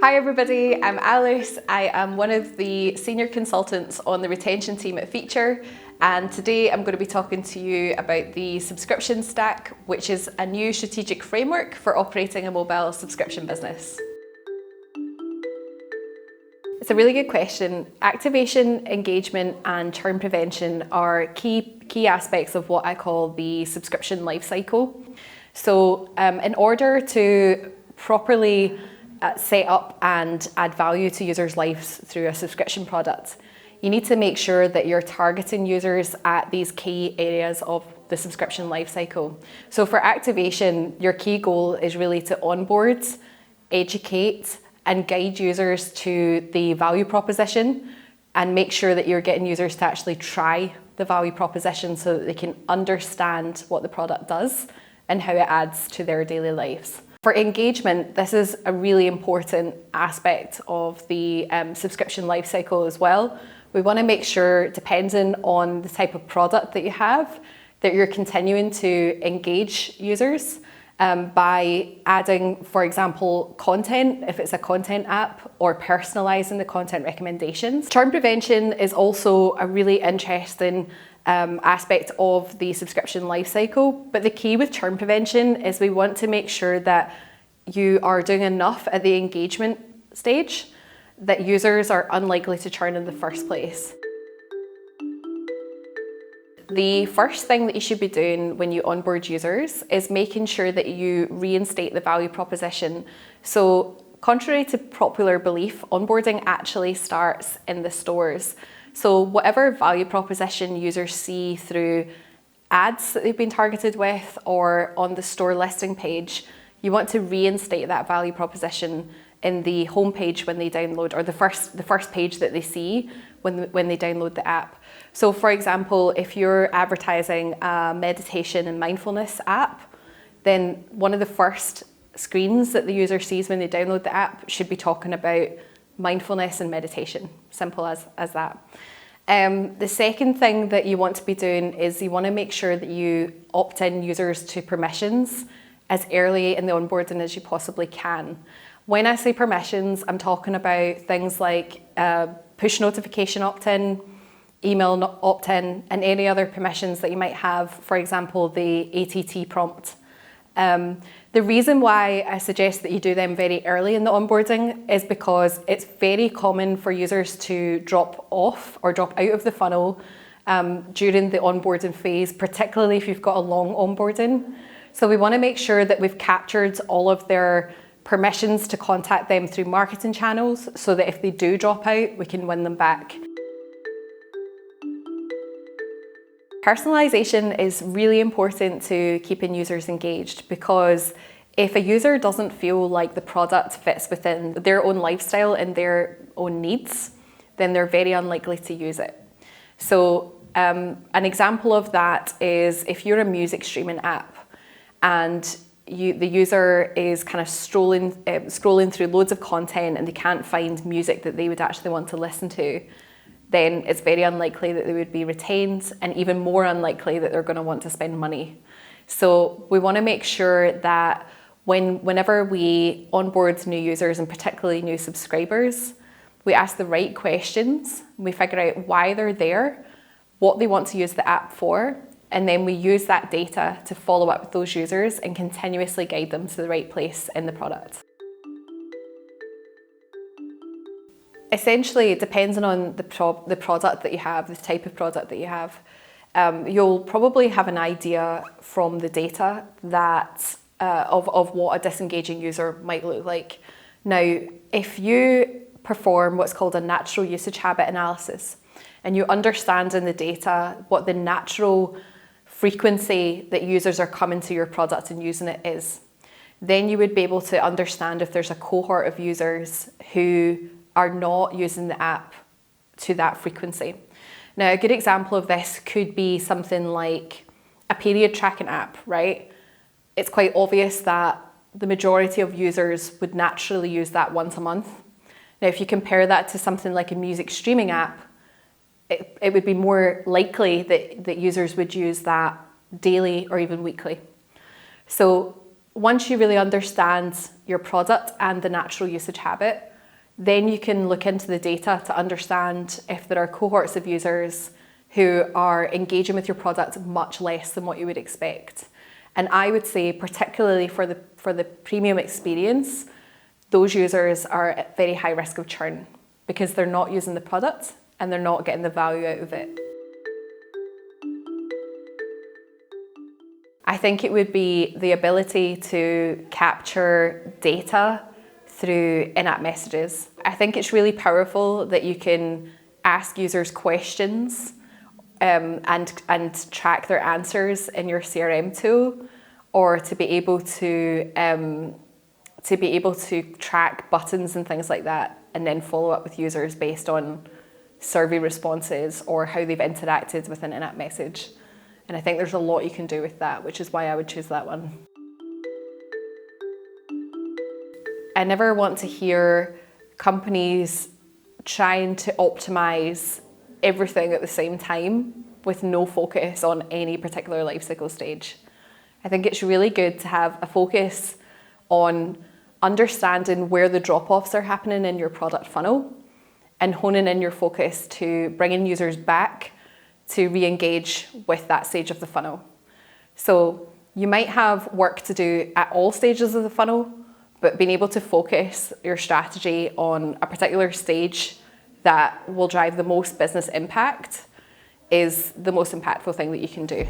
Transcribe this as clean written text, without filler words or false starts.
Hi everybody, I'm Alice. I am one of the senior consultants on the retention team at Phiture, and today I'm going to be talking to you about the subscription stack, which is a new strategic framework for operating a mobile subscription business. It's a really good question. Activation, engagement and churn prevention are key aspects of what I call the subscription lifecycle. So in order to properly set up and add value to users' lives through a subscription product, you need to make sure that you're targeting users at these key areas of the subscription lifecycle. So for activation, your key goal is really to onboard, educate, and guide users to the value proposition and make sure that you're getting users to actually try the value proposition so that they can understand what the product does and how it adds to their daily lives. For engagement, this is a really important aspect of the subscription lifecycle as well. We want to make sure, depending on the type of product that you have, that you're continuing to engage users by adding, for example, content, if it's a content app, or personalizing the content recommendations. Churn prevention is also a really interesting aspect of the subscription lifecycle, but the key with churn prevention is we want to make sure that you are doing enough at the engagement stage that users are unlikely to churn in the first place. The first thing that you should be doing when you onboard users is making sure that you reinstate the value proposition. So contrary to popular belief, onboarding actually starts in the stores. So whatever value proposition users see through ads that they've been targeted with or on the store listing page, you want to reinstate that value proposition in the homepage when they download, or the first page that they see when they download the app. So for example, if you're advertising a meditation and mindfulness app, then one of the first screens that the user sees when they download the app should be talking about mindfulness and meditation. Simple as that. The second thing that you want to be doing is you want to make sure that you opt in users to permissions as early in the onboarding as you possibly can. When I say permissions, I'm talking about things like push notification opt-in, email opt-in, and any other permissions that you might have, for example, the ATT prompt. The reason why I suggest that you do them very early in the onboarding is because it's very common for users to drop off or drop out of the funnel during the onboarding phase, particularly if you've got a long onboarding. So we want to make sure that we've captured all of their permissions to contact them through marketing channels so that if they do drop out, we can win them back. Personalization is really important to keeping users engaged, because if a user doesn't feel like the product fits within their own lifestyle and their own needs, then they're very unlikely to use it. So an example of that is if you're a music streaming app and the user is kind of scrolling through loads of content and they can't find music that they would actually want to listen to, then it's very unlikely that they would be retained, and even more unlikely that they're going to want to spend money. So we want to make sure that whenever we onboard new users, and particularly new subscribers, we ask the right questions, we figure out why they're there, what they want to use the app for, and then we use that data to follow up with those users and continuously guide them to the right place in the product. Essentially, depending on the product that you have, the type of product that you have, you'll probably have an idea from the data that of what a disengaging user might look like. Now, if you perform what's called a natural usage habit analysis, and you understand in the data what the natural frequency that users are coming to your product and using it is, then you would be able to understand if there's a cohort of users who are not using the app to that frequency. Now, a good example of this could be something like a period tracking app, right? It's quite obvious that the majority of users would naturally use that once a month. Now, if you compare that to something like a music streaming app, it would be more likely that users would use that daily or even weekly. So once you really understand your product and the natural usage habit, Then you can look into the data to understand if there are cohorts of users who are engaging with your product much less than what you would expect. And I would say, particularly for the premium experience, those users are at very high risk of churn because they're not using the product and they're not getting the value out of it. I think it would be the ability to capture data through in-app messages. I think it's really powerful that you can ask users questions and track their answers in your CRM tool, or to be able to track buttons and things like that, and then follow up with users based on survey responses or how they've interacted with an in-app message. And I think there's a lot you can do with that, which is why I would choose that one. I never want to hear companies trying to optimize everything at the same time with no focus on any particular life cycle stage. I think it's really good to have a focus on understanding where the drop-offs are happening in your product funnel and honing in your focus to bringing users back to re-engage with that stage of the funnel. So you might have work to do at all stages of the funnel, but being able to focus your strategy on a particular stage that will drive the most business impact is the most impactful thing that you can do.